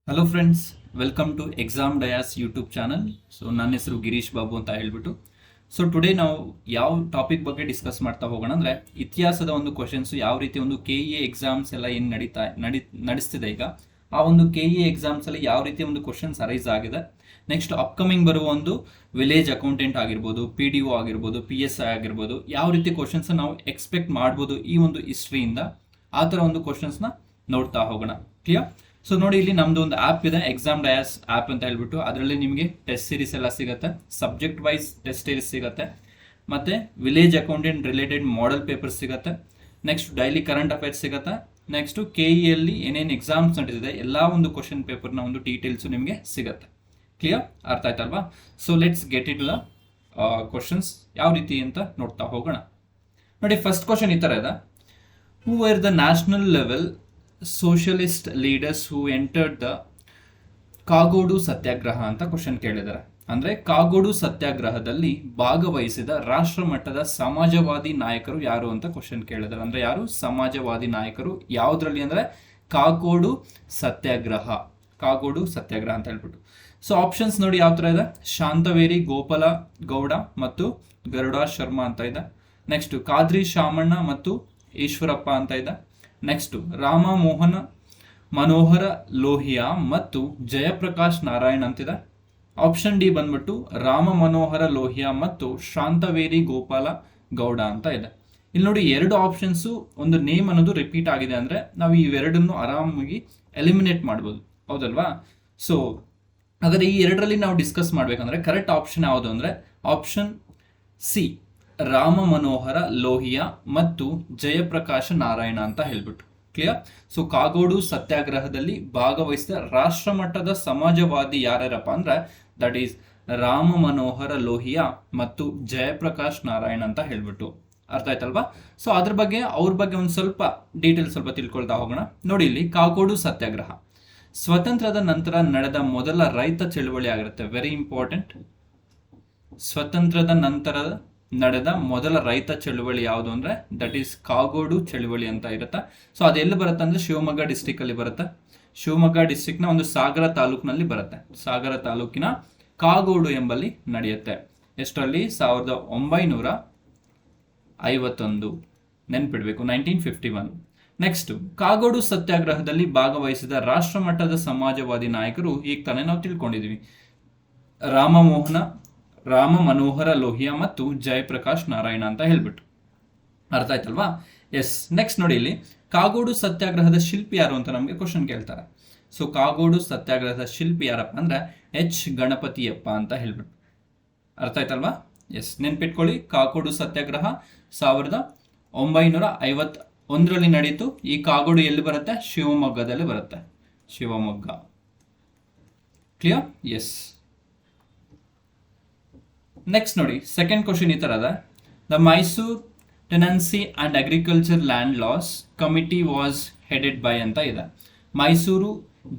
Hello friends, welcome to exam dias YouTube channel. So ನನ್ನ ಹೆಸರು ಗಿರೀಶ್ ಬಾಬು ಅಂತ ಹೇಳ್ಬಿಟ್ಟು. ಸೊ ಟುಡೇ ನಾವು ಯಾವ ಟಾಪಿಕ್ ಬಗ್ಗೆ ಡಿಸ್ಕಸ್ ಮಾಡ್ತಾ ಹೋಗೋಣ ಅಂದರೆ, ಇತಿಹಾಸದ ಒಂದು ಕ್ವಶನ್ಸ್ ಯಾವ ರೀತಿ ಒಂದು KE ಎಕ್ಸಾಮ್ಸ್ ಎಲ್ಲ ಏನು ನಡೆಸ್ತಿದೆ ಈಗ, ಆ ಒಂದು KE ಎಕ್ಸಾಮ್ಸ್ ಅಲ್ಲಿ ಯಾವ ರೀತಿ ಒಂದು ಕ್ವಶನ್ಸ್ ಅರೈಸ್ ಆಗಿದೆ. ನೆಕ್ಸ್ಟ್ ಅಪ್ಕಮಿಂಗ್ ಬರುವ ಒಂದು ವಿಲೇಜ್ ಅಕೌಂಟೆಂಟ್ ಆಗಿರ್ಬೋದು, PDO ಆಗಿರ್ಬೋದು, PSI ಆಗಿರ್ಬೋದು, ಯಾವ ರೀತಿ ಕ್ವಶನ್ಸ್ ನಾವು ಎಕ್ಸ್ಪೆಕ್ಟ್ ಮಾಡ್ಬೋದು ಈ ಒಂದು ಹಿಸ್ಟ್ರಿಯಿಂದ, ಆ ಥರ ಒಂದು ಕ್ವಶನ್ಸ್ನ ನೋಡ್ತಾ ಹೋಗೋಣ. ಕ್ಲಿಯರ್? ಸೊ ನೋಡಿ, ಇಲ್ಲಿ ನಮ್ದು ಒಂದು ಆ್ಯಪ್ ಇದೆ, ಎಕ್ಸಾಮ್ ಡಯಾಸ್ ಆ್ಯಪ್ ಅಂತ ಹೇಳ್ಬಿಟ್ಟು. ಅದರಲ್ಲಿ ನಿಮಗೆ ಟೆಸ್ಟ್ ಸೀರೀಸ್ ಎಲ್ಲ ಸಿಗುತ್ತೆ, ಸಬ್ಜೆಕ್ಟ್ ವೈಸ್ ಟೆಸ್ಟ್ ಸೀರೀಸ್ ಸಿಗುತ್ತೆ, ಮತ್ತೆ village accountant related model paper ಸಿಗುತ್ತೆ, ನೆಕ್ಸ್ಟ್ ಡೈಲಿ ಕರೆಂಟ್ ಅಫೇರ್ಸ್ ಸಿಗುತ್ತೆ, ನೆಕ್ಸ್ಟ್ KEಯಲ್ಲಿ ಏನೇನು ಎಕ್ಸಾಮ್ಸ್ ನಡೆದಿದೆ ಎಲ್ಲ ಒಂದು ಕ್ವಶನ್ ಪೇಪರ್ನ ಒಂದು ಡೀಟೇಲ್ಸು ನಿಮಗೆ ಸಿಗುತ್ತೆ. ಕ್ಲಿಯರ್? ಅರ್ಥ ಆಯ್ತಲ್ವಾ? So let's get it the questions ಯಾವ ರೀತಿ ಅಂತ ನೋಡ್ತಾ ಹೋಗೋಣ. ನೋಡಿ, ಫಸ್ಟ್ ಕ್ವಶನ್ ಈ ಥರ ಇದೆ. Who are the national level socialist leaders who entered the Kagodu Satyagraha ಅಂತ ಕ್ವಶನ್ ಕೇಳಿದ್ದಾರೆ. ಅಂದರೆ ಕಾಗೋಡು ಸತ್ಯಾಗ್ರಹದಲ್ಲಿ ಭಾಗವಹಿಸಿದ ರಾಷ್ಟ್ರ ಮಟ್ಟದ ಸಮಾಜವಾದಿ ನಾಯಕರು ಯಾರು ಅಂತ ಕ್ವಶನ್ ಕೇಳಿದ್ದಾರೆ. ಅಂದರೆ ಯಾರು ಸಮಾಜವಾದಿ ನಾಯಕರು, ಯಾವುದರಲ್ಲಿ ಅಂದರೆ ಕಾಗೋಡು ಸತ್ಯಾಗ್ರಹ ಅಂತ ಹೇಳ್ಬಿಟ್ಟು. ಸೊ ಆಪ್ಷನ್ಸ್ ನೋಡಿ ಯಾವ ಥರ ಇದೆ. ಶಾಂತವೇರಿ ಗೋಪಾಲ ಗೌಡ ಮತ್ತು ಗರುಡಾ ಶರ್ಮಾ ಅಂತ ಇದೆ. ನೆಕ್ಸ್ಟ್ ಖಾದ್ರಿ ಶಾಮಣ್ಣ ಮತ್ತು ಈಶ್ವರಪ್ಪ ಅಂತ ಇದೆ. ನೆಕ್ಸ್ಟ್ ರಾಮ ಮೋಹನ ಮನೋಹರ ಲೋಹಿಯಾ ಮತ್ತು ಜಯಪ್ರಕಾಶ್ ನಾರಾಯಣ್ ಅಂತಿದೆ. ಆಪ್ಷನ್ ಡಿ ಬಂದ್ಬಿಟ್ಟು ರಾಮ ಮನೋಹರ ಲೋಹಿಯಾ ಮತ್ತು ಶಾಂತವೇರಿ ಗೋಪಾಲ ಗೌಡ ಅಂತ ಇದೆ. ಇಲ್ಲಿ ನೋಡಿ, ಎರಡು ಆಪ್ಷನ್ಸು ಒಂದು ನೇಮ್ ಅನ್ನೋದು ರಿಪೀಟ್ ಆಗಿದೆ ಅಂದರೆ ನಾವು ಇವೆರಡನ್ನು ಆರಾಮಾಗಿ ಎಲಿಮಿನೇಟ್ ಮಾಡ್ಬೋದು, ಹೌದಲ್ವಾ? ಸೊ ಹಾಗಾದ್ರೆ ಈ ಎರಡರಲ್ಲಿ ನಾವು ಡಿಸ್ಕಸ್ ಮಾಡ್ಬೇಕಂದ್ರೆ ಕರೆಕ್ಟ್ ಆಪ್ಷನ್ ಯಾವುದು ಅಂದರೆ ಆಪ್ಷನ್ ಸಿ, ರಾಮ ಮನೋಹರ ಲೋಹಿಯಾ ಮತ್ತು ಜಯಪ್ರಕಾಶ ನಾರಾಯಣ ಅಂತ ಹೇಳ್ಬಿಟ್ಟು. ಕ್ಲಿಯರ್? ಸೊ ಕಾಗೋಡು ಸತ್ಯಾಗ್ರಹದಲ್ಲಿ ಭಾಗವಹಿಸಿದ ರಾಷ್ಟ್ರ ಮಟ್ಟದ ಸಮಾಜವಾದಿ ಯಾರ್ಯಾರಪ್ಪ ಅಂದ್ರೆ ದಟ್ ಈಸ್ ರಾಮ ಮನೋಹರ ಲೋಹಿಯಾ ಮತ್ತು ಜಯಪ್ರಕಾಶ್ ನಾರಾಯಣ್ ಅಂತ ಹೇಳ್ಬಿಟ್ಟು. ಅರ್ಥ ಆಯ್ತಲ್ವಾ? ಸೊ ಅದ್ರ ಬಗ್ಗೆ ಅವ್ರ ಬಗ್ಗೆ ಒಂದು ಸ್ವಲ್ಪ ಡೀಟೇಲ್ ಸ್ವಲ್ಪ ತಿಳ್ಕೊಳ್ತಾ ಹೋಗೋಣ. ನೋಡಿ, ಇಲ್ಲಿ ಕಾಗೋಡು ಸತ್ಯಾಗ್ರಹ ಸ್ವತಂತ್ರದ ನಂತರ ನಡೆದ ಮೊದಲ ರೈತ ಚಳುವಳಿ ಆಗಿರುತ್ತೆ. Very important. ಸ್ವತಂತ್ರದ ನಂತರ ನಡೆದ ಮೊದಲ ರೈತ ಚಳುವಳಿ ಯಾವುದು ಅಂದ್ರೆ ದಟ್ ಈಸ್ ಕಾಗೋಡು ಚಳುವಳಿ ಅಂತ ಇರುತ್ತೆ. ಸೊ ಅದೆಲ್ಲಿ ಬರುತ್ತೆ ಅಂದ್ರೆ ಶಿವಮೊಗ್ಗ ಡಿಸ್ಟಿಕ್ ಅಲ್ಲಿ ಬರುತ್ತೆ. ಶಿವಮೊಗ್ಗ ಡಿಸ್ಟಿಕ್ ನ ಒಂದು ಸಾಗರ ತಾಲೂಕಿನಲ್ಲಿ ಬರುತ್ತೆ. ಸಾಗರ ತಾಲೂಕಿನ ಕಾಗೋಡು ಎಂಬಲ್ಲಿ ನಡೆಯುತ್ತೆ. ಎಷ್ಟರಲ್ಲಿ? 1951. ನೆನ್ಪಿಡ್ಬೇಕು, 1951. ನೆಕ್ಸ್ಟ್, ಕಾಗೋಡು ಸತ್ಯಾಗ್ರಹದಲ್ಲಿ ಭಾಗವಹಿಸಿದ ರಾಷ್ಟ್ರ ಮಟ್ಟದ ಸಮಾಜವಾದಿ ನಾಯಕರು ಈಗ ತಾನೇ ನಾವು ತಿಳ್ಕೊಂಡಿದ್ವಿ, ರಾಮ ಮನೋಹರ ಲೋಹಿಯಾ ಮತ್ತು ಜಯಪ್ರಕಾಶ್ ನಾರಾಯಣ ಅಂತ ಹೇಳ್ಬಿಟ್ಟು. ಅರ್ಥ ಆಯ್ತಲ್ವಾ? ಎಸ್. ನೆಕ್ಸ್ಟ್ ನೋಡಿ, ಇಲ್ಲಿ ಕಾಗೋಡು ಸತ್ಯಾಗ್ರಹದ ಶಿಲ್ಪಿ ಯಾರು ಅಂತ ನಮಗೆ ಕ್ವಶನ್ ಕೇಳ್ತಾರೆ. ಸೊ ಕಾಗೋಡು ಸತ್ಯಾಗ್ರಹದ ಶಿಲ್ಪಿ ಯಾರಪ್ಪ ಅಂದ್ರೆ H ಗಣಪತಿಯಪ್ಪ ಅಂತ ಹೇಳ್ಬಿಟ್ಟು. ಅರ್ಥ ಆಯ್ತಲ್ವಾ? ಎಸ್, ನೆನ್ಪಿಟ್ಕೊಳ್ಳಿ, ಕಾಗೋಡು ಸತ್ಯಾಗ್ರಹ 1951ರಲ್ಲಿ ನಡೀತು. ಈ ಕಾಗೋಡು ಎಲ್ಲಿ ಬರುತ್ತೆ? ಶಿವಮೊಗ್ಗದಲ್ಲಿ ಬರುತ್ತೆ. ಶಿವಮೊಗ್ಗ. ಕ್ಲಿಯರ್? ಎಸ್. ನೆಕ್ಸ್ಟ್ ನೋಡಿ, ಸೆಕೆಂಡ್ ಕ್ವಶನ್ ಈ ಥರ ಅದ. The Mysore tenancy and agriculture land laws committee was headed by ಅಂತ ಇದೆ. ಮೈಸೂರು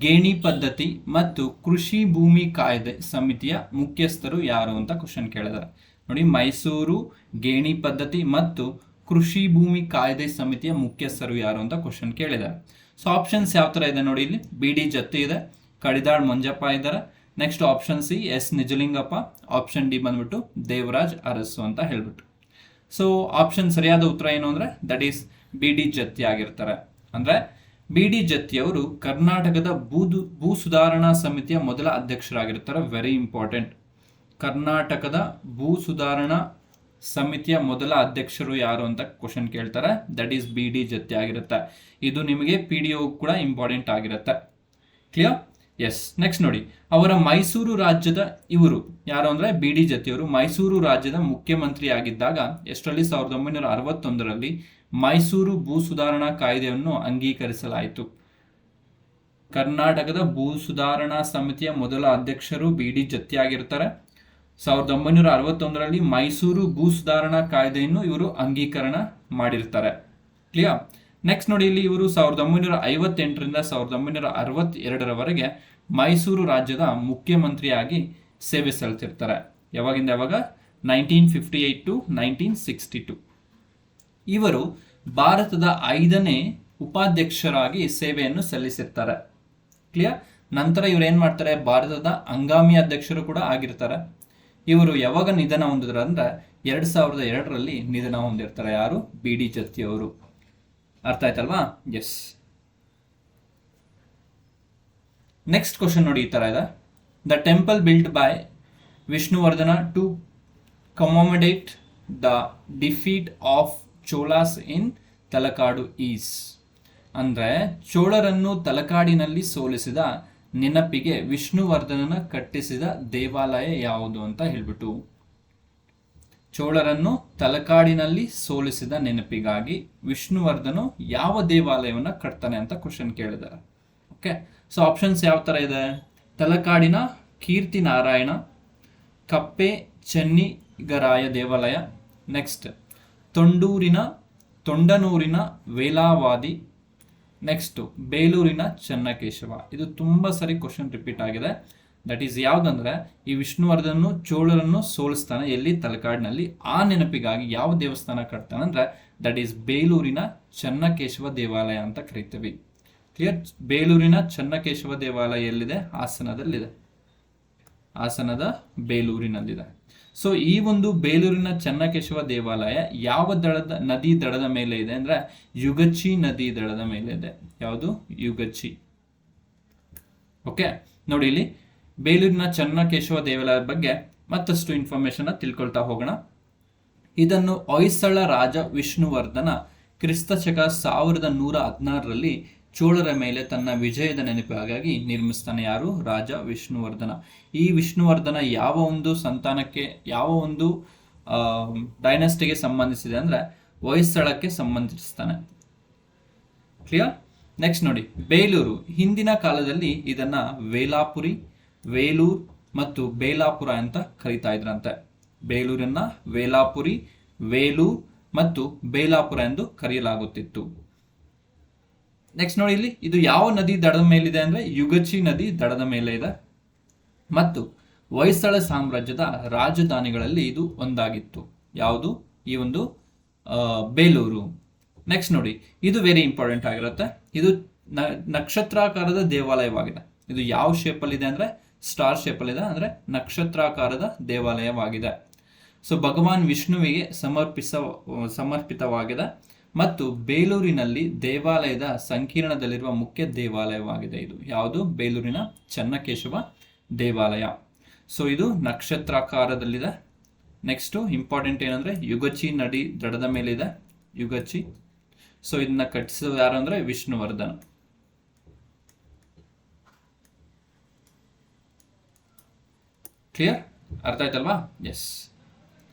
ಗೇಣಿ ಪದ್ಧತಿ ಮತ್ತು ಕೃಷಿ ಭೂಮಿ ಕಾಯ್ದೆ ಸಮಿತಿಯ ಮುಖ್ಯಸ್ಥರು ಯಾರು ಅಂತ ಕ್ವಶನ್ ಕೇಳಿದ್ದಾರೆ. ನೋಡಿ, ಮೈಸೂರು ಗೇಣಿ ಪದ್ಧತಿ ಮತ್ತು ಕೃಷಿ ಭೂಮಿ ಕಾಯ್ದೆ ಸಮಿತಿಯ ಮುಖ್ಯಸ್ಥರು ಯಾರು ಅಂತ ಕ್ವಶನ್ ಕೇಳಿದ್ದಾರೆ. ಸೊ ಆಪ್ಷನ್ಸ್ ಯಾವ ಥರ ಇದೆ ನೋಡಿ, ಇಲ್ಲಿ BD ಜತ್ತಿ ಇದೆ, ಕಡಿದಾಳ್ ಮಂಜಪ್ಪ ಇದ್ದಾರೆ. Next option C S Nijalingappa, option D ಬಂದ್ಬಿಟ್ಟು ದೇವರಾಜ್ ಅರಸು ಅಂತ ಹೇಳ್ಬಿಟ್ಟು. ಸೊ ಆಪ್ಷನ್ ಸರಿಯಾದ ಉತ್ತರ ಏನು ಅಂದ್ರೆ ದಟ್ ಈಸ್ BD ಜತ್ತಿ ಆಗಿರ್ತಾರೆ. ಅಂದ್ರೆ BD ಜತ್ತಿ ಅವರು ಕರ್ನಾಟಕದ ಭೂ ಸುಧಾರಣಾ ಸಮಿತಿಯ ಮೊದಲ ಅಧ್ಯಕ್ಷರಾಗಿರ್ತಾರೆ. Very important. ಕರ್ನಾಟಕದ ಭೂ ಸುಧಾರಣಾ ಸಮಿತಿಯ ಮೊದಲ ಅಧ್ಯಕ್ಷರು ಯಾರು ಅಂತ ಕ್ವಶನ್ ಕೇಳ್ತಾರೆ. ದಟ್ ಈಸ್ BD ಜತ್ತಿ ಆಗಿರುತ್ತೆ. ಇದು ನಿಮಗೆ PDO ಕೂಡ ಇಂಪಾರ್ಟೆಂಟ್ ಆಗಿರುತ್ತೆ. ಕ್ಲಿಯರ್? ಎಸ್. ನೆಕ್ಸ್ಟ್ ನೋಡಿ, ಅವರ ಮೈಸೂರು ರಾಜ್ಯದ ಇವರು ಯಾರು ಅಂದ್ರೆ BD ಜತಿಯವರು ಮೈಸೂರು ರಾಜ್ಯದ ಮುಖ್ಯಮಂತ್ರಿ ಆಗಿದ್ದಾಗ ಎಷ್ಟರಲ್ಲಿ? 1961ರಲ್ಲಿ ಮೈಸೂರು ಭೂ ಸುಧಾರಣಾ ಕಾಯ್ದೆಯನ್ನು ಅಂಗೀಕರಿಸಲಾಯಿತು. ಕರ್ನಾಟಕದ ಭೂ ಸುಧಾರಣಾ ಸಮಿತಿಯ ಮೊದಲ ಅಧ್ಯಕ್ಷರು BD ಜತ್ತಿ ಆಗಿರ್ತಾರೆ. 1961ರಲ್ಲಿ ಮೈಸೂರು ಭೂ ಸುಧಾರಣಾ ಕಾಯ್ದೆಯನ್ನು ಇವರು ಅಂಗೀಕರಣ ಮಾಡಿರ್ತಾರೆ. ಕ್ಲಿಯರ್? ನೆಕ್ಸ್ಟ್ ನೋಡಿ, ಇಲ್ಲಿ ಇವರು 1958ರಿಂದ 1962ರವರೆಗೆ ಮೈಸೂರು ರಾಜ್ಯದ ಮುಖ್ಯಮಂತ್ರಿಯಾಗಿ ಸೇವೆ ಸಲ್ಲಿಸಿರ್ತಾರೆ. ಯಾವಾಗಿಂದ ಯಾವಾಗ? 1958 to 1962. ಇವರು ಭಾರತದ 5ನೇ ಉಪಾಧ್ಯಕ್ಷರಾಗಿ ಸೇವೆಯನ್ನು ಸಲ್ಲಿಸಿರ್ತಾರೆ. ಕ್ಲಿಯರ್? ನಂತರ ಇವ್ರು ಏನ್ ಮಾಡ್ತಾರೆ, ಭಾರತದ ಹಂಗಾಮಿ ಅಧ್ಯಕ್ಷರು ಕೂಡ ಆಗಿರ್ತಾರೆ. ಇವರು ಯಾವಾಗ ನಿಧನ ಹೊಂದಿದ್ರು ಅಂದ್ರೆ 2002ರಲ್ಲಿ ನಿಧನ ಹೊಂದಿರ್ತಾರೆ. ಯಾರು? BD ಜತ್ತಿ ಅವರು. ಅರ್ಥ ಆಯ್ತಲ್ವಾ? ಎಸ್. ನೆಕ್ಸ್ಟ್ ಕ್ವಶನ್ ನೋಡಿ, ಈ ತರ ಇದೆ. The temple built by Vishnuvardhana to commemorate the defeat of Cholas in Talakadu is. ಅಂದ್ರೆ ಚೋಳರನ್ನು ತಲಕಾಡಿನಲ್ಲಿ ಸೋಲಿಸಿದ ನೆನಪಿಗೆ ವಿಷ್ಣುವರ್ಧನನ ಕಟ್ಟಿಸಿದ ದೇವಾಲಯ ಯಾವುದು ಅಂತ ಹೇಳ್ಬಿಟ್ಟು, ಚೋಳರನ್ನು ತಲಕಾಡಿನಲ್ಲಿ ಸೋಲಿಸಿದ ನೆನಪಿಗಾಗಿ ವಿಷ್ಣುವರ್ಧನು ಯಾವ ದೇವಾಲಯವನ್ನ ಕಟ್ತಾನೆ ಅಂತ ಕ್ವಶನ್ ಕೇಳಿದ್ದಾರೆ. ಓಕೆ, ಸೊ ಆಪ್ಷನ್ಸ್ ಯಾವ ತರ ಇದೆ? ತಲಕಾಡಿನ ಕೀರ್ತಿ ನಾರಾಯಣ, ಕಪ್ಪೆ ಚೆನ್ನಿಗರಾಯ ದೇವಾಲಯ, ನೆಕ್ಸ್ಟ್ ತೊಂಡನೂರಿನ ವೇಲಾವಾದಿ, ನೆಕ್ಸ್ಟ್ ಬೇಲೂರಿನ ಚೆನ್ನಕೇಶವ. ಇದು ತುಂಬಾ ಸರಿ ಕ್ವಶನ್ ರಿಪೀಟ್ ಆಗಿದೆ. ದಟ್ ಈಸ್ ಯಾವ್ದಂದ್ರೆ, ಈ ವಿಷ್ಣುವರ್ಧನ್ ಚೋಳರನ್ನು ಸೋಲಿಸ್ತಾನೆ ಎಲ್ಲಿ? ತಲಕಾಡಿನಲ್ಲಿ. ಆ ನೆನಪಿಗಾಗಿ ಯಾವ ದೇವಸ್ಥಾನ ಕಟ್ತಾನೆ ಅಂದ್ರೆ ದಟ್ ಈಸ್ ಬೇಲೂರಿನ ಚೆನ್ನಕೇಶವ ದೇವಾಲಯ ಅಂತ ಕರಿತೀವಿ. ಕ್ಲಿಯರ್? ಬೇಲೂರಿನ ಚೆನ್ನಕೇಶವ ದೇವಾಲಯ ಎಲ್ಲಿದೆ? ಹಾಸನದಲ್ಲಿದೆ. ಹಾಸನದ ಬೇಲೂರಿನಲ್ಲಿದೆ. ಸೊ ಈ ಒಂದು ಬೇಲೂರಿನ ಚೆನ್ನಕೇಶವ ದೇವಾಲಯ ಯಾವ ನದಿ ದಡದ ಮೇಲೆ ಇದೆ ಅಂದ್ರೆ ಯುಗಚಿ ನದಿ ದಡದ ಮೇಲೆ ಇದೆ. ಯಾವುದು? ಯುಗಚಿ. ಓಕೆ, ನೋಡಿ ಇಲ್ಲಿ ಬೇಲೂರಿನ ಚೆನ್ನಕೇಶವ ದೇವಾಲಯದ ಬಗ್ಗೆ ಮತ್ತಷ್ಟು ಇನ್ಫಾರ್ಮೇಶನ್ ತಿಳ್ಕೊಳ್ತಾ ಹೋಗೋಣ. ಇದನ್ನು ಹೊಯ್ಸಳ ರಾಜ ವಿಷ್ಣುವರ್ಧನ ಕ್ರಿಸ್ತಶಕ 1116ರಲ್ಲಿ ಚೋಳರ ಮೇಲೆ ತನ್ನ ವಿಜಯದ ನೆನಪಿಗಾಗಿ ನಿರ್ಮಿಸ್ತಾನೆ. ಯಾರು? ರಾಜ ವಿಷ್ಣುವರ್ಧನ. ಈ ವಿಷ್ಣುವರ್ಧನ ಯಾವ ಒಂದು ಸಂತಾನಕ್ಕೆ, ಯಾವ ಒಂದು ಡೈನೆಸ್ಟಿಗೆ ಸಂಬಂಧಿಸಿದೆ ಅಂದ್ರೆ ಹೊಯ್ಸಳಕ್ಕೆ ಸಂಬಂಧಿಸ್ತಾನೆ. ಕ್ಲಿಯರ್? ನೆಕ್ಸ್ಟ್ ನೋಡಿ, ಬೇಲೂರು. ಹಿಂದಿನ ಕಾಲದಲ್ಲಿ ಇದನ್ನ ವೇಲಾಪುರಿ, ವೇಲೂರ್ ಮತ್ತು ಬೇಲಾಪುರ ಅಂತ ಕರೀತಾ ಇದ್ರಂತೆ. ಬೇಲೂರನ್ನ ವೇಲಾಪುರಿ, ವೇಲೂರ್ ಮತ್ತು ಬೇಲಾಪುರ ಎಂದು ಕರೆಯಲಾಗುತ್ತಿತ್ತು. ನೆಕ್ಸ್ಟ್ ನೋಡಿ ಇಲ್ಲಿ, ಇದು ಯಾವ ನದಿ ದಡದ ಮೇಲಿದೆ ಅಂದ್ರೆ ಯುಗಚಿ ನದಿ ದಡದ ಮೇಲೆ ಇದೆ ಮತ್ತು ಹೊಯ್ಸಳ ಸಾಮ್ರಾಜ್ಯದ ರಾಜಧಾನಿಗಳಲ್ಲಿ ಇದು ಒಂದಾಗಿತ್ತು. ಯಾವುದು? ಈ ಒಂದು ಬೇಲೂರು. ನೆಕ್ಸ್ಟ್ ನೋಡಿ, ಇದು ವೆರಿ ಇಂಪಾರ್ಟೆಂಟ್ ಆಗಿರುತ್ತೆ. ಇದು ನಕ್ಷತ್ರಾಕಾರದ ದೇವಾಲಯವಾಗಿದೆ. ಇದು ಯಾವ ಶೇಪಲ್ಲಿ ಇದೆ ಅಂದ್ರೆ ಸ್ಟಾರ್ ಶೇಪಲ್ಲಿ ಇದೆ, ಅಂದ್ರೆ ನಕ್ಷತ್ರಾಕಾರದ ದೇವಾಲಯವಾಗಿದೆ. ಸೊ ಭಗವಾನ್ ವಿಷ್ಣುವಿಗೆ ಸಮರ್ಪಿತವಾಗಿದೆ ಮತ್ತು ಬೇಲೂರಿನಲ್ಲಿ ದೇವಾಲಯದ ಸಂಕೀರ್ಣದಲ್ಲಿರುವ ಮುಖ್ಯ ದೇವಾಲಯವಾಗಿದೆ. ಇದು ಯಾವುದು? ಬೇಲೂರಿನ ಚೆನ್ನಕೇಶವ ದೇವಾಲಯ. ಸೊ ಇದು ನಕ್ಷತ್ರಾಕಾರದಲ್ಲಿದೆ. ನೆಕ್ಸ್ಟ್ ಇಂಪಾರ್ಟೆಂಟ್ ಏನಂದ್ರೆ ಯುಗಚಿ ನದಿ ದಡದ ಮೇಲೆ ಇದೆ, ಯುಗಚಿ. ಸೊ ಇದನ್ನ ಕಟ್ಟಿಸೋದು ಯಾರು ಅಂದ್ರೆ ವಿಷ್ಣುವರ್ಧನ. ಕ್ಲಿಯರ್? ಅರ್ಥ ಆಯ್ತಲ್ವಾ? ಎಸ್.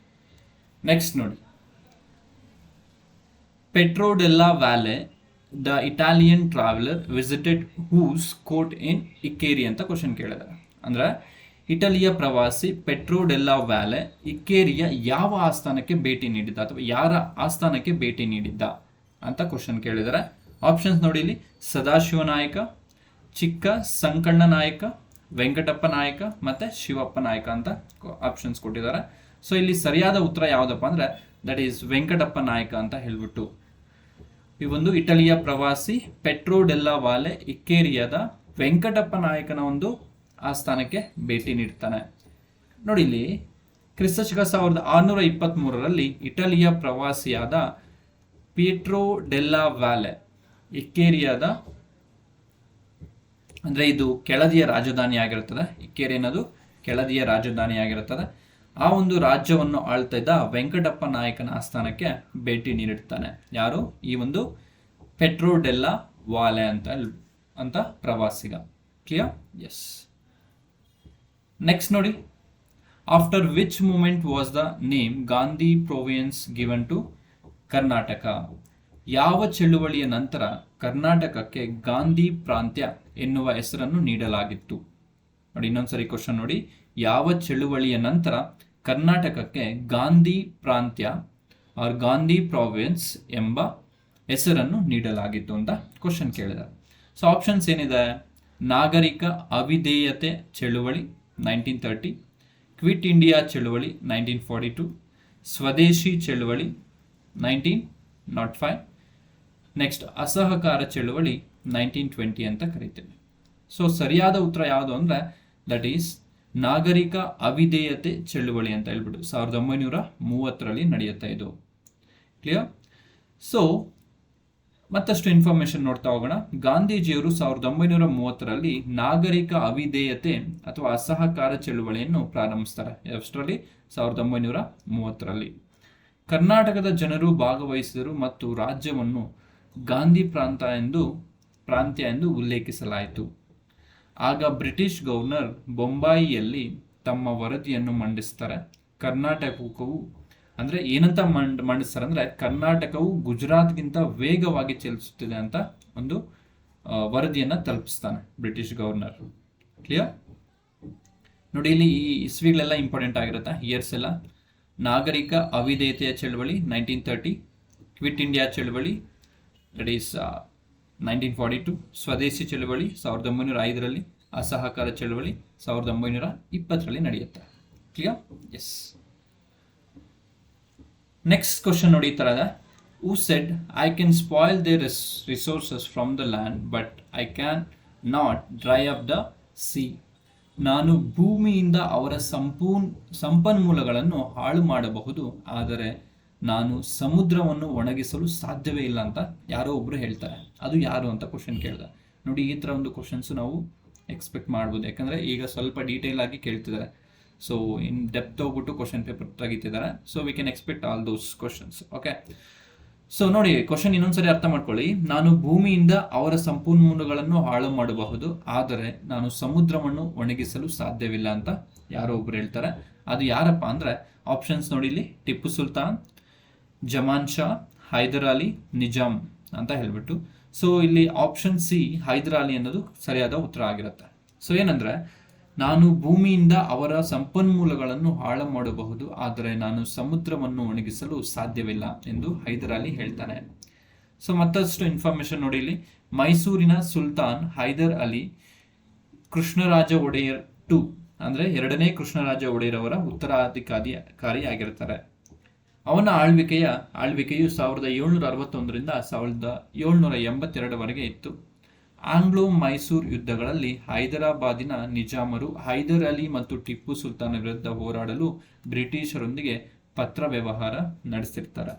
ನೆಕ್ಸ್ಟ್ ನೋಡಿ, Pietro Della Valle the Italian traveller visited whose court in Ikkeri ಅಂತ ಕ್ವಶನ್ ಕೇಳಿದ್ದಾರೆ. ಅಂದ್ರೆ ಇಟಲಿಯ ಪ್ರವಾಸಿ ಪೆಟ್ರೋ ಡೆಲ್ಲಾ ವ್ಯಾಲೆ ಇಕ್ಕೇರಿಯ ಯಾವ ಆಸ್ಥಾನಕ್ಕೆ ಭೇಟಿ ನೀಡಿದ್ದ ಅಥವಾ ಯಾರ ಆಸ್ಥಾನಕ್ಕೆ ಭೇಟಿ ನೀಡಿದ್ದ ಅಂತ ಕ್ವಶನ್ ಕೇಳಿದ್ದಾರೆ. ಆಪ್ಷನ್ಸ್ ನೋಡಿ ಇಲ್ಲಿ, ಸದಾಶಿವ ನಾಯಕ, ಚಿಕ್ಕ ಸಂಕಣ್ಣ ನಾಯಕ, ವೆಂಕಟಪ್ಪ ನಾಯಕ ಮತ್ತೆ ಶಿವಪ್ಪ ನಾಯಕ ಅಂತ ಆಪ್ಷನ್ಸ್ ಕೊಟ್ಟಿದ್ದಾರೆ. ಸೊ ಇಲ್ಲಿ ಸರಿಯಾದ ಉತ್ತರ ಯಾವುದಪ್ಪ ಅಂದ್ರೆ ದಟ್ ಈಸ್ ವೆಂಕಟಪ್ಪ ನಾಯಕ ಅಂತ ಹೇಳ್ಬಿಟ್ಟು. ಈ ಒಂದು ಇಟಲಿಯ ಪ್ರವಾಸಿ ಪೆಟ್ರೋ ಡೆಲ್ಲಾ ವಾಲೆ ಇಕ್ಕೇರಿಯಾದ ವೆಂಕಟಪ್ಪ ನಾಯಕನ ಒಂದು ಆಸ್ಥಾನಕ್ಕೆ ಭೇಟಿ ನೀಡ್ತಾನೆ. ನೋಡಿ ಇಲ್ಲಿ, ಕ್ರಿಸ್ತಶಕ 1623ರಲ್ಲಿ ಇಟಲಿಯ ಪ್ರವಾಸಿಯಾದ ಪೀಟ್ರೋ ಡೆಲ್ಲಾ ವ್ಯಾಲೆ ಇಕ್ಕೇರಿಯಾದ, ಅಂದ್ರೆ ಇದು ಕೆಳದಿಯ ರಾಜಧಾನಿ ಆಗಿರುತ್ತದೆ. ಇಕ್ಕೇರಿ ಅನ್ನೋದು ಕೆಳದಿಯ ರಾಜಧಾನಿ ಆಗಿರುತ್ತದೆ. ಆ ಒಂದು ರಾಜ್ಯವನ್ನು ಆಳ್ತಾ ಇದ್ದ ವೆಂಕಟಪ್ಪ ನಾಯಕನ ಆಸ್ಥಾನಕ್ಕೆ ಭೇಟಿ ನೀಡುತ್ತಾನೆ. ಯಾರು? ಈ ಒಂದು ಪೆಟ್ರೋ ಡೆಲ್ಲಾ ವಾಲೆ ಅಂತ ಪ್ರವಾಸಿಗ. ಕ್ಲಿಯರ್? ಎಸ್. ನೆಕ್ಸ್ಟ್ ನೋಡಿ, after which movement was the name Gandhi province given to Karnataka? ಯಾವ ಚಳುವಳಿಯ ನಂತರ ಕರ್ನಾಟಕಕ್ಕೆ ಗಾಂಧಿ ಪ್ರಾಂತ್ಯ ಎನ್ನುವ ಹೆಸರನ್ನು ನೀಡಲಾಗಿತ್ತು? ನೋಡಿ, ಇನ್ನೊಂದ್ಸರಿ ಕ್ವಶನ್ ನೋಡಿ, ಯಾವ ಚಳುವಳಿಯ ನಂತರ ಕರ್ನಾಟಕಕ್ಕೆ ಗಾಂಧಿ ಪ್ರಾಂತ್ಯ ಆರ್ ಗಾಂಧಿ ಪ್ರಾವಿನ್ಸ್ ಎಂಬ ಹೆಸರನ್ನು ನೀಡಲಾಗಿತ್ತು ಅಂತ ಕ್ವಶನ್ ಕೇಳಿದ್ದಾರೆ. ಸೊ ಆಪ್ಷನ್ಸ್ ಏನಿದೆ? ನಾಗರಿಕ ಅವಿಧೇಯತೆ ಚಳುವಳಿ 1930, ಕ್ವಿಟ್ ಇಂಡಿಯಾ ಚಳುವಳಿ 1942, ಸ್ವದೇಶಿ ಚಳುವಳಿ 1905, ನೆಕ್ಸ್ಟ್ ಅಸಹಕಾರ ಚಳುವಳಿ 1920 ಅಂತ ಕರಿತೇವೆ. ಸೊ ಸರಿಯಾದ ಉತ್ತರ ಯಾವುದು ಅಂದರೆ ದಟ್ ಈಸ್ ನಾಗರಿಕ ಅವಿಧೇಯತೆ ಚಳುವಳಿ ಅಂತ ಹೇಳ್ಬಿಟ್ಟು 1930ರಲ್ಲಿ ನಡೆಯುತ್ತೆ ಇದು. ಕ್ಲಿಯರ್? ಸೊ ಮತ್ತಷ್ಟು ಇನ್ಫಾರ್ಮೇಶನ್ ನೋಡ್ತಾ ಹೋಗೋಣ. ಗಾಂಧೀಜಿಯವರು 1930ರಲ್ಲಿ ನಾಗರಿಕ ಅವಿಧೇಯತೆ ಅಥವಾ ಅಸಹಕಾರ ಚಳುವಳಿಯನ್ನು ಪ್ರಾರಂಭಿಸ್ತಾರೆ. ಎಷ್ಟರಲ್ಲಿ? 1930ರಲ್ಲಿ. ಕರ್ನಾಟಕದ ಜನರು ಭಾಗವಹಿಸಿದರು ಮತ್ತು ರಾಜ್ಯವನ್ನು ಗಾಂಧಿ ಪ್ರಾಂತ್ಯ ಎಂದು ಉಲ್ಲೇಖಿಸಲಾಯಿತು. ಆಗ ಬ್ರಿಟಿಷ್ ಗವರ್ನರ್ ಬೊಂಬಾಯಿಯಲ್ಲಿ ತಮ್ಮ ವರದಿಯನ್ನು ಮಂಡಿಸ್ತಾರೆ. ಕರ್ನಾಟಕವು ಅಂದರೆ ಏನಂತ ಮಂಡಿಸ್ತಾರೆ ಅಂದರೆ ಕರ್ನಾಟಕವು ಗುಜರಾತ್ಗಿಂತ ವೇಗವಾಗಿ ಚಲಿಸುತ್ತಿದೆ ಅಂತ ಒಂದು ವರದಿಯನ್ನು ತಲುಪಿಸ್ತಾನೆ ಬ್ರಿಟಿಷ್ ಗವರ್ನರ್. ಕ್ಲಿಯರ್? ನೋಡಿ, ಇಲ್ಲಿ ಈ ಇಸ್ವಿಗಳೆಲ್ಲ ಇಂಪಾರ್ಟೆಂಟ್ ಆಗಿರುತ್ತೆ, ಇಯರ್ಸ್ ಎಲ್ಲ. ನಾಗರಿಕ ಅವಿಧೇಯತೆಯ ಚಳವಳಿ 1930, ಕ್ವಿಟ್ ಇಂಡಿಯಾ ಚಳವಳಿ ದಟ್ ಈಸ್ 1942, ಸ್ವದೇಶಿ ಚಳವಳಿ 1905ರಲ್ಲಿ, ಅಸಹಕಾರ ಚಳವಳಿ 1920ರಲ್ಲಿ ನಡೆಯುತ್ತೆ. ಕ್ಲಿಯರ್? ಎಸ್. ನೆಕ್ಸ್ಟ್ ಕ್ವಶನ್ ನೋಡಿ, ಈ ಥರದ. Who said I can spoil their resources from the land but I can not dry up the sea. ನಾನು ಭೂಮಿಯಿಂದ ಅವರ ಸಂಪನ್ಮೂಲಗಳನ್ನು ಹಾಳು ಮಾಡಬಹುದು, ಆದರೆ ನಾನು ಸಮುದ್ರವನ್ನು ಒಣಗಿಸಲು ಸಾಧ್ಯವೇ ಇಲ್ಲ ಅಂತ ಯಾರೋ ಒಬ್ರು ಹೇಳ್ತಾರೆ. ಅದು ಯಾರು ಅಂತ ಕ್ವಶನ್ ಕೇಳಿದೆ. ನೋಡಿ, ಈ ಥರ ಒಂದು ಕ್ವಶನ್ಸ್ ನಾವು ಎಕ್ಸ್ಪೆಕ್ಟ್ ಮಾಡ್ಬೋದು, ಯಾಕಂದರೆ ಈಗ ಸ್ವಲ್ಪ ಡೀಟೇಲ್ ಆಗಿ ಕೇಳ್ತಿದ್ದಾರೆ. ಸೊ ಇನ್ ಡೆಪ್ತ್ ಹೋಗ್ಬಿಟ್ಟು ಕ್ವಶನ್ ಪೇಪರ್ ತೆಗಿತಿದ್ದಾರೆ. So we can expect all those questions. Okay, so ನೋಡಿ, ಕ್ವಶನ್ ಇನ್ನೊಂದ್ಸರಿ ಅರ್ಥ ಮಾಡ್ಕೊಳ್ಳಿ. ನಾನು ಭೂಮಿಯಿಂದ ಅವರ ಸಂಪನ್ಮೂಲಗಳನ್ನು ಹಾಳು ಮಾಡಬಹುದು, ಆದರೆ ನಾನು ಸಮುದ್ರವನ್ನು ಒಣಗಿಸಲು ಸಾಧ್ಯವಿಲ್ಲ ಅಂತ ಯಾರೋ ಒಬ್ರು ಹೇಳ್ತಾರೆ. ಅದು ಯಾರಪ್ಪ ಅಂದರೆ ಆಪ್ಷನ್ಸ್ ನೋಡಿ ಇಲ್ಲಿ: ಟಿಪ್ಪು ಸುಲ್ತಾನ್, ಜಮಾನ್ ಶಾ, ಹೈದರ್ ಅಲಿ, ನಿಜಾಮ್ ಅಂತ ಹೇಳ್ಬಿಟ್ಟು. ಸೊ ಇಲ್ಲಿ ಆಪ್ಷನ್ ಸಿ ಹೈದರ್ ಅಲಿ ಅನ್ನೋದು ಸರಿಯಾದ ಉತ್ತರ ಆಗಿರುತ್ತೆ. ಸೊ ಏನಂದ್ರೆ, ನಾನು ಭೂಮಿಯಿಂದ ಅವರ ಸಂಪನ್ಮೂಲಗಳನ್ನು ಹಾಳು ಮಾಡಬಹುದು, ಆದರೆ ನಾನು ಸಮುದ್ರವನ್ನು ಒಣಗಿಸಲು ಸಾಧ್ಯವಿಲ್ಲ ಎಂದು ಹೈದರ್ ಅಲಿ ಹೇಳ್ತಾನೆ. ಸೊ ಮತ್ತಷ್ಟು ಇನ್ಫಾರ್ಮೇಶನ್ ನೋಡಿ ಇಲ್ಲಿ: ಮೈಸೂರಿನ ಸುಲ್ತಾನ್ ಹೈದರ್ ಅಲಿ ಕೃಷ್ಣರಾಜ ಒಡೆಯರ್ ಟು ಅಂದರೆ 2ನೇ ಕೃಷ್ಣರಾಜ ಒಡೆಯರ್ ಅವರ ಉತ್ತರಾಧಿಕಾರಿ ಆಗಿರ್ತಾರೆ. ಅವನ ಆಳ್ವಿಕೆಯು 1761ರಿಂದ 1782ವರೆಗೆ ಇತ್ತು. ಆಂಗ್ಲೋ ಮೈಸೂರು ಯುದ್ಧಗಳಲ್ಲಿ ಹೈದರಾಬಾದಿನ ನಿಜಾಮರು ಹೈದರ್ ಅಲಿ ಮತ್ತು ಟಿಪ್ಪು ಸುಲ್ತಾನ್ ವಿರುದ್ಧ ಹೋರಾಡಲು ಬ್ರಿಟಿಷರೊಂದಿಗೆ ಪತ್ರ ವ್ಯವಹಾರ ನಡೆಸಿರ್ತಾರೆ.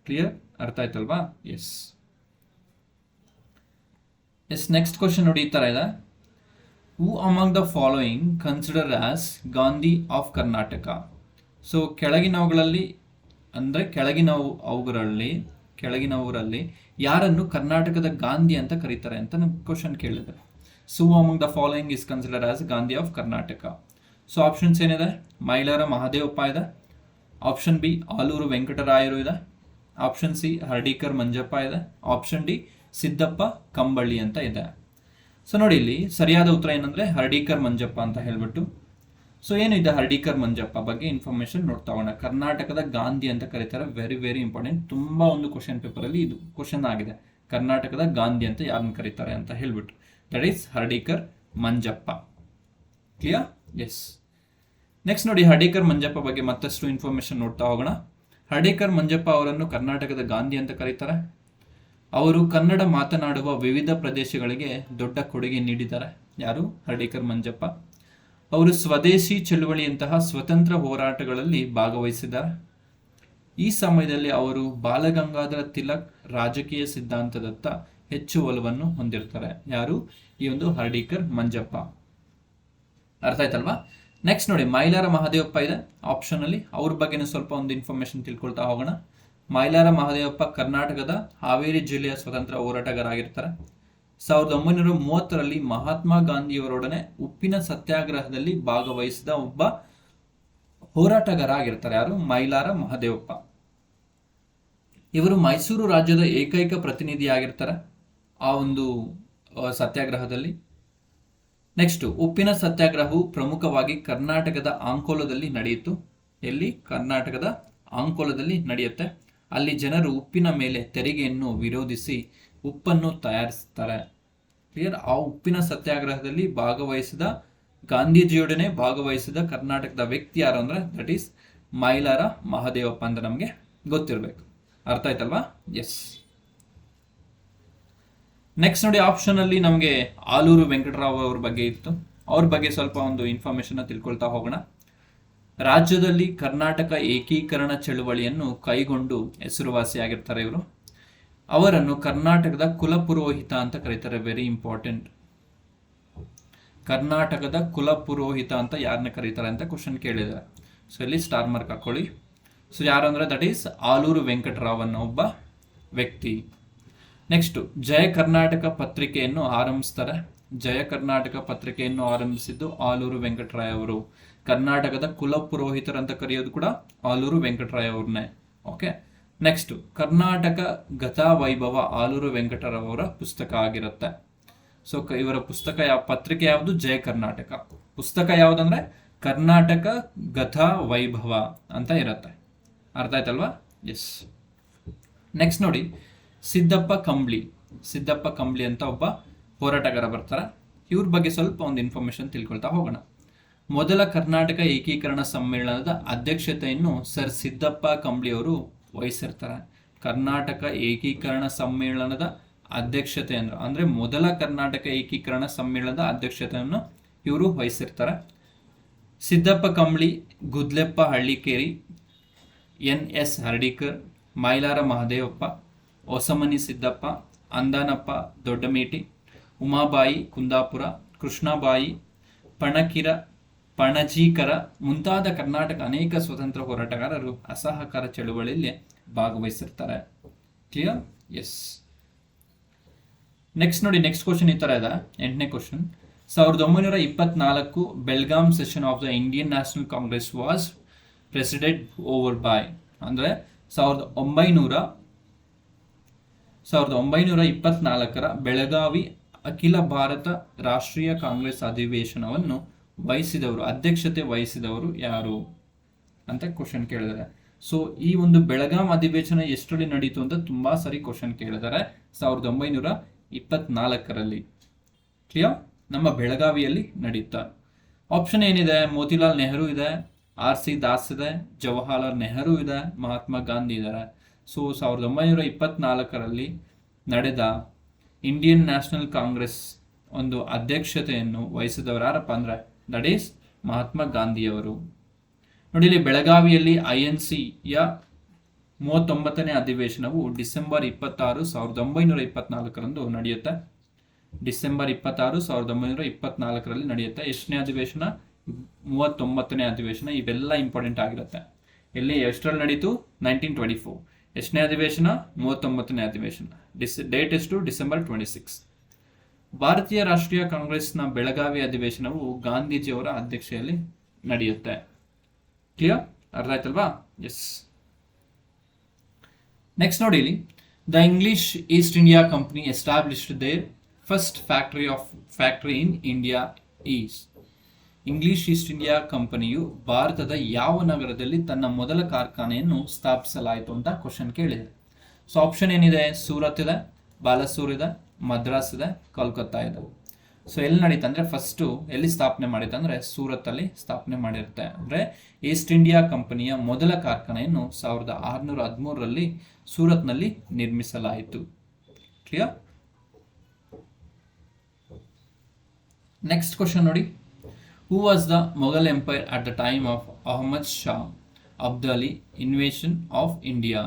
ಕ್ಲಿಯರ್? ಅರ್ಥ ಆಯ್ತಲ್ವಾ? ಎಸ್. ನೆಕ್ಸ್ಟ್ ಕ್ವಶನ್ ನೋಡಿ, ಈ ತರ ಇದೆ: who among the following consider as Gandhi of Karnataka? So ಕೆಳಗಿನವರಲ್ಲಿ ಯಾರನ್ನು ಕರ್ನಾಟಕದ ಗಾಂಧಿ ಅಂತ ಕರೀತಾರೆ ಅಂತ ನಮ್ಗೆ ಕ್ವಶನ್ ಕೇಳಿದ್ದಾರೆ. So among the following is consider as Gandhi of Karnataka. So options ಏನಿದೆ: ಮೈಲಾರ ಮಹದೇವಪ್ಪ ಇದೆ, ಆಪ್ಷನ್ ಬಿ ಆಲೂರು ವೆಂಕಟರಾಯರು ಇದೆ, ಆಪ್ಷನ್ ಸಿ ಹರ್ಡೀಕರ್ ಮಂಜಪ್ಪ ಇದೆ, ಆಪ್ಷನ್ ಡಿ ಸಿದ್ದಪ್ಪ ಕಂಬಳ್ಳಿ ಅಂತ ಇದೆ. ಸೊ ನೋಡಿ, ಇಲ್ಲಿ ಸರಿಯಾದ ಉತ್ತರ ಏನಂದ್ರೆ ಹರ್ಡೀಕರ್ ಮಂಜಪ್ಪ ಅಂತ ಹೇಳ್ಬಿಟ್ಟು. ಸೊ ಏನು ಇದೆ ಹರ್ಡೀಕರ್ ಮಂಜಪ್ಪ ಬಗ್ಗೆ ಇನ್ಫಾರ್ಮೇಶನ್ ನೋಡ್ತಾ ಹೋಗೋಣ. ಕರ್ನಾಟಕದ ಗಾಂಧಿ ಅಂತ ಕರೀತಾರೆ. Very very important. ತುಂಬಾ ಒಂದು ಕ್ವಶನ್ ಪೇಪರ್ ಅಲ್ಲಿ ಇದು ಕ್ವಶನ್ ಆಗಿದೆ, ಕರ್ನಾಟಕದ ಗಾಂಧಿ ಅಂತ ಯಾರನ್ನ ಕರೀತಾರೆ ಅಂತ ಹೇಳ್ಬಿಟ್ಟು. That is Hardekar Manjappa. Clear? Yes. Next ನೋಡಿ, ಹರ್ಡೀಕರ್ ಮಂಜಪ್ಪ ಬಗ್ಗೆ ಮತ್ತಷ್ಟು ಇನ್ಫಾರ್ಮೇಶನ್ ನೋಡ್ತಾ ಹೋಗೋಣ. ಹರ್ಡೀಕರ್ ಮಂಜಪ್ಪ ಅವರನ್ನು ಕರ್ನಾಟಕದ ಗಾಂಧಿ ಅಂತ ಕರೀತಾರೆ. ಅವರು ಕನ್ನಡ ಮಾತನಾಡುವ ವಿವಿಧ ಪ್ರದೇಶಗಳಿಗೆ ದೊಡ್ಡ ಕೊಡುಗೆ ನೀಡಿದ್ದಾರೆ. ಯಾರು? ಹರ್ಡೀಕರ್ ಮಂಜಪ್ಪ. ಅವರು ಸ್ವದೇಶಿ ಚಳುವಳಿಯಂತಹ ಸ್ವತಂತ್ರ ಹೋರಾಟಗಳಲ್ಲಿ ಭಾಗವಹಿಸಿದ್ದಾರೆ. ಈ ಸಮಯದಲ್ಲಿ ಅವರು ಬಾಲಗಂಗಾಧರ ತಿಲಕ್ ರಾಜಕೀಯ ಸಿದ್ಧಾಂತದತ್ತ ಹೆಚ್ಚು ಒಲವನ್ನು ಹೊಂದಿರ್ತಾರೆ. ಯಾರು? ಈ ಒಂದು ಹರ್ಡೀಕರ್ ಮಂಜಪ್ಪ. ಅರ್ಥ ಆಯ್ತಲ್ವಾ? ನೆಕ್ಸ್ಟ್ ನೋಡಿ, ಮೈಲಾರ ಮಹದೇವಪ್ಪ ಇದೆ ಆಪ್ಷನ್ ಅಲ್ಲಿ. ಅವ್ರ ಬಗ್ಗೆನೂ ಸ್ವಲ್ಪ ಒಂದು ಇನ್ಫಾರ್ಮೇಶನ್ ತಿಳ್ಕೊಳ್ತಾ ಹೋಗೋಣ. ಮೈಲಾರ ಮಹದೇವಪ್ಪ ಕರ್ನಾಟಕದ ಹಾವೇರಿ ಜಿಲ್ಲೆಯ ಸ್ವತಂತ್ರ ಹೋರಾಟಗಾರ ಆಗಿರ್ತಾರೆ. 1930ರಲ್ಲಿ ಮಹಾತ್ಮ ಗಾಂಧಿಯವರೊಡನೆ ಉಪ್ಪಿನ ಸತ್ಯಾಗ್ರಹದಲ್ಲಿ ಭಾಗವಹಿಸಿದ ಒಬ್ಬ ಹೋರಾಟಗಾರ ಆಗಿರ್ತಾರೆ. ಯಾರು? ಮೈಲಾರ ಮಹದೇವಪ್ಪ. ಇವರು ಮೈಸೂರು ರಾಜ್ಯದ ಏಕೈಕ ಪ್ರತಿನಿಧಿ ಆಗಿರ್ತಾರೆ ಆ ಒಂದು ಸತ್ಯಾಗ್ರಹದಲ್ಲಿ. ನೆಕ್ಸ್ಟ್, ಉಪ್ಪಿನ ಸತ್ಯಾಗ್ರಹವು ಪ್ರಮುಖವಾಗಿ ಕರ್ನಾಟಕದ ಅಂಕೋಲದಲ್ಲಿ ನಡೆಯಿತು. ಎಲ್ಲಿ? ಕರ್ನಾಟಕದ ಅಂಕೋಲದಲ್ಲಿ ನಡೆಯುತ್ತೆ. ಅಲ್ಲಿ ಜನರು ಉಪ್ಪಿನ ಮೇಲೆ ತೆರಿಗೆಯನ್ನು ವಿರೋಧಿಸಿ ಉಪ್ಪನ್ನು ತಯಾರಿಸ್ತಾರೆ. ಕ್ಲಿಯರ್? ಆ ಉಪ್ಪಿನ ಸತ್ಯಾಗ್ರಹದಲ್ಲಿ ಗಾಂಧೀಜಿಯೊಡನೆ ಭಾಗವಹಿಸಿದ ಕರ್ನಾಟಕದ ವ್ಯಕ್ತಿ ಯಾರು ಅಂದ್ರೆ ದಟ್ ಈಸ್ ಮೈಲಾರ ಮಹದೇವಪ್ಪ ಅಂತ ನಮಗೆ ಗೊತ್ತಿರಬೇಕು. ಅರ್ಥ ಆಯ್ತಲ್ವಾ? ಎಸ್. ನೆಕ್ಸ್ಟ್ ನೋಡಿ, ಆಪ್ಷನ್ ಅಲ್ಲಿ ನಮಗೆ ಆಲೂರು ವೆಂಕಟರಾವ್ ಅವ್ರ ಬಗ್ಗೆ ಇತ್ತು. ಅವ್ರ ಬಗ್ಗೆ ಸ್ವಲ್ಪ ಒಂದು ಇನ್ಫಾರ್ಮೇಶನ್ ತಿಳ್ಕೊಳ್ತಾ ಹೋಗೋಣ. ರಾಜ್ಯದಲ್ಲಿ ಕರ್ನಾಟಕ ಏಕೀಕರಣ ಚಳುವಳಿಯನ್ನು ಕೈಗೊಂಡು ಹೆಸರುವಾಸಿಯಾಗಿರ್ತಾರೆ ಇವರು. ಅವರನ್ನು ಕರ್ನಾಟಕದ ಕುಲಪುರೋಹಿತ ಅಂತ ಕರೀತಾರೆ. Very important. ಕರ್ನಾಟಕದ ಕುಲಪುರೋಹಿತ ಅಂತ ಯಾರನ್ನ ಕರೀತಾರೆ ಅಂತ ಕ್ವಶನ್ ಕೇಳಿದ್ದಾರೆ. ಸೊ ಇಲ್ಲಿ ಸ್ಟಾರ್ ಮಾರ್ಕ್ ಹಾಕೊಳ್ಳಿ. ಸೊ ಯಾರು ಅಂದ್ರೆ ದಟ್ ಈಸ್ ಆಲೂರು ವೆಂಕಟರಾವ್ ಅನ್ನೋ ಒಬ್ಬ ವ್ಯಕ್ತಿ. ನೆಕ್ಸ್ಟ್, ಜಯ ಕರ್ನಾಟಕ ಪತ್ರಿಕೆಯನ್ನು ಆರಂಭಿಸ್ತಾರೆ. ಜಯ ಕರ್ನಾಟಕ ಪತ್ರಿಕೆಯನ್ನು ಆರಂಭಿಸಿದ್ದು ಆಲೂರು ವೆಂಕಟರಾಯ್ ಅವರು. ಕರ್ನಾಟಕದ ಕುಲಪುರೋಹಿತರಂತ ಕರೆಯೋದು ಕೂಡ ಆಲೂರು ವೆಂಕಟರಾಯ್ ಅವ್ರನ್ನೇ. ಓಕೆ. ನೆಕ್ಸ್ಟ್, ಕರ್ನಾಟಕ ಗತಾ ವೈಭವ ಆಲೂರು ವೆಂಕಟರಾವ್ ಅವರ ಪುಸ್ತಕ ಆಗಿರುತ್ತೆ. ಸೊ ಇವರ ಪುಸ್ತಕ ಪತ್ರಿಕೆ ಯಾವುದು? ಜಯ ಕರ್ನಾಟಕ. ಪುಸ್ತಕ ಯಾವುದಂದ್ರೆ ಕರ್ನಾಟಕ ಗತಾ ವೈಭವ ಅಂತ ಇರುತ್ತೆ. ಅರ್ಥ ಆಯ್ತಲ್ವಾ? ಎಸ್. ನೆಕ್ಸ್ಟ್ ನೋಡಿ, ಸಿದ್ದಪ್ಪ ಕಂಬ್ಳಿ. ಸಿದ್ದಪ್ಪ ಕಂಬ್ಳಿ ಅಂತ ಒಬ್ಬ ಹೋರಾಟಗಾರ ಬರ್ತಾರೆ. ಇವ್ರ ಬಗ್ಗೆ ಸ್ವಲ್ಪ ಒಂದು ಇನ್ಫಾರ್ಮೇಶನ್ ತಿಳ್ಕೊಳ್ತಾ ಹೋಗೋಣ. ಮೊದಲ ಕರ್ನಾಟಕ ಏಕೀಕರಣ ಸಮ್ಮೇಳನದ ಅಧ್ಯಕ್ಷತೆಯನ್ನು ಸರ್ ಸಿದ್ದಪ್ಪ ಕಂಬ್ಳಿ ಅವರು ವಹಿಸಿರ್ತಾರೆ. ಕರ್ನಾಟಕ ಏಕೀಕರಣ ಸಮ್ಮೇಳನದ ಅಧ್ಯಕ್ಷತೆ ಅಂದ್ರೆ ಮೊದಲ ಕರ್ನಾಟಕ ಏಕೀಕರಣ ಸಮ್ಮೇಳನದ ಅಧ್ಯಕ್ಷತೆಯನ್ನು ಇವರು ವಹಿಸಿರ್ತಾರೆ. ಸಿದ್ದಪ್ಪ ಕಂಬ್ಳಿ, ಗುದ್ಲೆಪ್ಪ ಹಳ್ಳಿಕೇರಿ, NS ಹರ್ಡಿಕರ್, ಮೈಲಾರ ಮಹದೇವಪ್ಪ, ಹೊಸಮನಿ ಸಿದ್ದಪ್ಪ, ಅಂದಾನಪ್ಪ ದೊಡ್ಡಮೇಟಿ, ಉಮಾಬಾಯಿ ಕುಂದಾಪುರ, ಕೃಷ್ಣಬಾಯಿ ಪಣಜೀಕರ ಮುಂತಾದ ಕರ್ನಾಟಕ ಅನೇಕ ಸ್ವತಂತ್ರ ಹೋರಾಟಗಾರರು ಅಸಹಕಾರ ಚಳುವಳಿಯಲ್ಲಿ ಭಾಗವಹಿಸಿರ್ತಾರೆ. ಕ್ಲಿಯರ್? ಎಸ್. ನೆಕ್ಸ್ಟ್ ನೋಡಿ, ನೆಕ್ಸ್ಟ್ ಕ್ವಶನ್ ಈ ತರ ಇದೆ. 8ನೇ question. 1924 Belgaum session of the Indian National Congress was presided over by. ಅಂದ್ರೆ 1924 ಬೆಳಗಾವಿ ಅಖಿಲ ಭಾರತ ರಾಷ್ಟ್ರೀಯ ಕಾಂಗ್ರೆಸ್ ಅಧಿವೇಶನವನ್ನು ವಹಿಸಿದವರು, ಅಧ್ಯಕ್ಷತೆ ವಹಿಸಿದವರು ಯಾರು ಅಂತ ಕ್ವಶನ್ ಕೇಳಿದ್ದಾರೆ. ಸೊ ಈ ಒಂದು ಬೆಳಗಾಂ ಅಧಿವೇಶನ ಎಷ್ಟರಲ್ಲಿ ನಡೀತು ಅಂತ ತುಂಬಾ ಸರಿ ಕ್ವಶನ್ ಕೇಳಿದ್ದಾರೆ. 1924ರಲ್ಲಿ. ಕ್ಲಿಯರ್? ನಮ್ಮ ಬೆಳಗಾವಿಯಲ್ಲಿ ನಡೀತಾ. ಆಪ್ಷನ್ ಏನಿದೆ? ಮೋತಿಲಾಲ್ ನೆಹರು ಇದೆ, RC ದಾಸ್ ಇದೆ, ಜವಾಹರ್ಲಾಲ್ ನೆಹರು ಇದೆ, ಮಹಾತ್ಮ ಗಾಂಧಿ ಇದ್ದಾರೆ. ಸೊ 1924ರಲ್ಲಿ ನಡೆದ ಇಂಡಿಯನ್ ನ್ಯಾಷನಲ್ ಕಾಂಗ್ರೆಸ್ ಒಂದು ಅಧ್ಯಕ್ಷತೆಯನ್ನು ವಹಿಸಿದವರು ಯಾರಪ್ಪ ಅಂದ್ರೆ ದಟ್ ಈಸ್ ಮಹಾತ್ಮ ಗಾಂಧಿಯವರು. ನೋಡಿ, ಇಲ್ಲಿ ಬೆಳಗಾವಿಯಲ್ಲಿ INCಯ 39ನೇ ಅಧಿವೇಶನವು ಡಿಸೆಂಬರ್ 26, 1924ರಂದು ನಡೆಯುತ್ತೆ. ಡಿಸೆಂಬರ್ 26, 1924ರಲ್ಲಿ ನಡೆಯುತ್ತೆ. ಎಷ್ಟನೇ ಅಧಿವೇಶನ? 39ನೇ ಅಧಿವೇಶನ. ಇವೆಲ್ಲ ಇಂಪಾರ್ಟೆಂಟ್ ಆಗಿರುತ್ತೆ. ಇಲ್ಲಿ ಎಷ್ಟರಲ್ಲಿ ನಡೀತು? 1924. ಎಷ್ಟನೇ ಅಧಿವೇಶನ? 39ನೇ ಅಧಿವೇಶನ. ಡೇಟ್ ಎಷ್ಟು? ಡಿಸೆಂಬರ್ 26. ಭಾರತೀಯ ರಾಷ್ಟ್ರೀಯ ಕಾಂಗ್ರೆಸ್ನ ಬೆಳಗಾವಿ ಅಧಿವೇಶನವು ಗಾಂಧೀಜಿಯವರ ಅಧ್ಯಕ್ಷತೆಯಲ್ಲಿ ನಡೆಯುತ್ತೆ. ಕ್ಲಿಯರ್? ಅರ್ಥ ಆಯ್ತಲ್ವಾ? ಎಸ್. ನೆಕ್ಸ್ಟ್ ನೋಡಿ, ಇಲ್ಲಿ the English East India company established their first factory in India is. English East India ಕಂಪನಿಯು ಭಾರತದ ಯಾವ ನಗರದಲ್ಲಿ ತನ್ನ ಮೊದಲ ಕಾರ್ಖಾನೆಯನ್ನು ಸ್ಥಾಪಿಸಲಾಯಿತು ಅಂತ ಕ್ವಶನ್ ಕೇಳಿದೆ. ಸೊ ಆಪ್ಷನ್ ಏನಿದೆ? ಸೂರತ್ ಇದೆ, ಬಾಲಸೂರ್ ಇದೆ, ಮದ್ರಾಸ್ ಇದೆ, ಕೋಲ್ಕತ್ತಾ ಇದೆ. ಸೊ ಎಲ್ಲಿ ನಡೀತಾ ಅಂದ್ರೆ ಫಸ್ಟ್ ಎಲ್ಲಿ ಸ್ಥಾಪನೆ ಮಾಡಿತ್ತು ಅಂದ್ರೆ ಸೂರತ್ ಅಲ್ಲಿ ಸ್ಥಾಪನೆ ಮಾಡಿರುತ್ತೆ. ಅಂದ್ರೆ ಈಸ್ಟ್ ಇಂಡಿಯಾ ಕಂಪನಿಯ ಮೊದಲ ಕಾರ್ಖಾನೆಯನ್ನು 1613ರಲ್ಲಿ ಸೂರತ್ನಲ್ಲಿ ನಿರ್ಮಿಸಲಾಯಿತು. ಕ್ಲಿಯರ್? ನೆಕ್ಸ್ಟ್ ಕ್ವಶನ್ ನೋಡಿ, who was the Mughal empire at the time of Ahmad Shah Abdali invasion of India.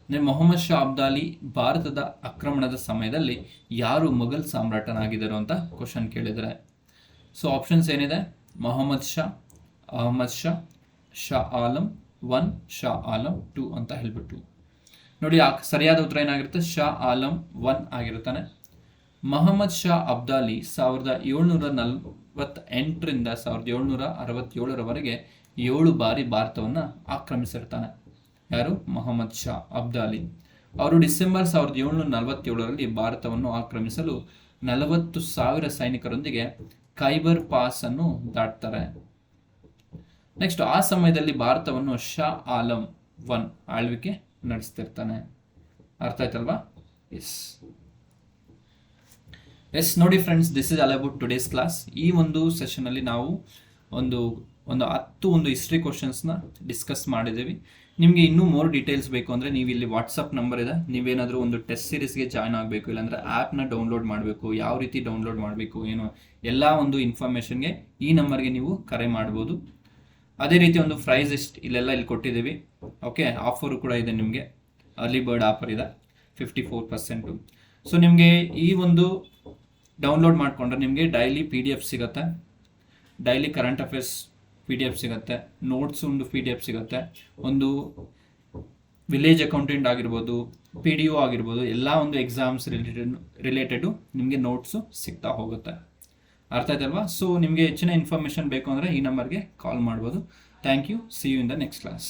ಅಂದ್ರೆ ಮೊಹಮ್ಮದ್ ಶಾ ಅಬ್ದಾಲಿ ಭಾರತದ ಆಕ್ರಮಣದ ಸಮಯದಲ್ಲಿ ಯಾರು ಮೊಘಲ್ ಸಾಮ್ರಾಟನಾಗಿದ್ದರು ಅಂತ ಕ್ವಶನ್ ಕೇಳಿದರೆ. ಸೊ ಆಪ್ಷನ್ಸ್ ಏನಿದೆ? ಮೊಹಮ್ಮದ್ ಶಾ, ಅಹಮದ್ ಶಾ, ಶಾ ಆಲಂ 1, ಶಾ ಆಲಂ 2 ಅಂತ ಹೇಳ್ಬಿಟ್ಟು. ನೋಡಿ, ಸರಿಯಾದ ಉತ್ತರ ಏನಾಗಿರುತ್ತೆ? ಶಾ ಆಲಂ 1 ಆಗಿರ್ತಾನೆ. ಮೊಹಮ್ಮದ್ ಶಾ ಅಬ್ದಾಲಿ 1748ರಿಂದ 1767ರವರೆಗೆ 7 ಬಾರಿ ಭಾರತವನ್ನು ಆಕ್ರಮಿಸಿರ್ತಾನೆ. ಯಾರು? ಮೊಹಮ್ಮದ್ ಶಾ ಅಬ್ದಾಲಿ. ಅವರು ಡಿಸೆಂಬರ್ 1747ರಲ್ಲಿ ಭಾರತವನ್ನು ಆಕ್ರಮಿಸಲು 40,000 ಸೈನಿಕರೊಂದಿಗೆ ಖೈಬರ್ ಪಾಸ್ ಅನ್ನು ದಾಟ್ತಾರೆ. ನೆಕ್ಸ್ಟ್, ಆ ಸಮಯದಲ್ಲಿ ಭಾರತವನ್ನು ಶಾ ಆಲಂ 1 ಆಳ್ವಿಕೆ ನಡೆಸ್ತಿರ್ತಾನೆ. ಅರ್ಥ ಆಯ್ತಲ್ವಾ? ಎಸ್ ನೋಡಿ friends, this is all about today's class. ಈ ಒಂದು ಸೆಷನ್ ಅಲ್ಲಿ ನಾವು ಒಂದು ಒಂದು ಹಿಸ್ಟ್ರಿ ಕ್ವಶನ್ಸ್ನ ಡಿಸ್ಕಸ್ ಮಾಡಿದ್ದೀವಿ. ನಿಮಗೆ ಇನ್ನೂ ಮೋರ್ ಡೀಟೇಲ್ಸ್ ಬೇಕು ಅಂದರೆ ನೀವು ಇಲ್ಲಿ ವಾಟ್ಸಪ್ ನಂಬರ್ ಇದೆ, ನೀವೇನಾದರೂ ಒಂದು ಟೆಸ್ಟ್ ಸೀರೀಸ್ಗೆ ಜಾಯ್ನ್ ಆಗಬೇಕು, ಇಲ್ಲಾಂದರೆ ಆ್ಯಪ್ನ ಡೌನ್ಲೋಡ್ ಮಾಡಬೇಕು, ಯಾವ ರೀತಿ ಡೌನ್ಲೋಡ್ ಮಾಡಬೇಕು ಏನು ಎಲ್ಲ ಒಂದು ಇನ್ಫಾರ್ಮೇಷನ್ಗೆ ಈ ನಂಬರ್ಗೆ ನೀವು ಕರೆ ಮಾಡ್ಬೋದು. ಅದೇ ರೀತಿ ಒಂದು ಪ್ರೈಸ್ ಇಲ್ಲಿ ಕೊಟ್ಟಿದ್ದೀವಿ. ಓಕೆ, ಆಫರು ಕೂಡ ಇದೆ, ನಿಮಗೆ ಅರ್ಲಿ ಬರ್ಡ್ ಆಫರ್ ಇದೆ 54%. ಸೊ ನಿಮಗೆ ಈ ಒಂದು ಡೌನ್ಲೋಡ್ ಮಾಡಿಕೊಂಡ್ರೆ ನಿಮಗೆ ಡೈಲಿ PDF ಸಿಗುತ್ತೆ, ಡೈಲಿ ಕರೆಂಟ್ ಅಫೇರ್ಸ್ PDF ಸಿಗುತ್ತೆ, ನೋಟ್ಸ್ ಒಂದು PDF ಸಿಗುತ್ತೆ, ಒಂದು ವಿಲೇಜ್ ಅಕೌಂಟೆಂಟ್ ಆಗಿರ್ಬೋದು, PDO ಆಗಿರ್ಬೋದು, ಎಲ್ಲ ಒಂದು ಎಕ್ಸಾಮ್ಸ್ ರಿಲೇಟೆಡು ನಿಮಗೆ ನೋಟ್ಸು ಸಿಗ್ತಾ ಹೋಗುತ್ತೆ. ಅರ್ಥ ಆಯ್ತಲ್ವಾ? ಸೊ ನಿಮಗೆ ಹೆಚ್ಚಿನ ಇನ್ಫಾರ್ಮೇಷನ್ ಬೇಕು ಅಂದರೆ ಈ ನಂಬರ್ಗೆ ಕಾಲ್ ಮಾಡ್ಬೋದು. Thank you. See you in the next class.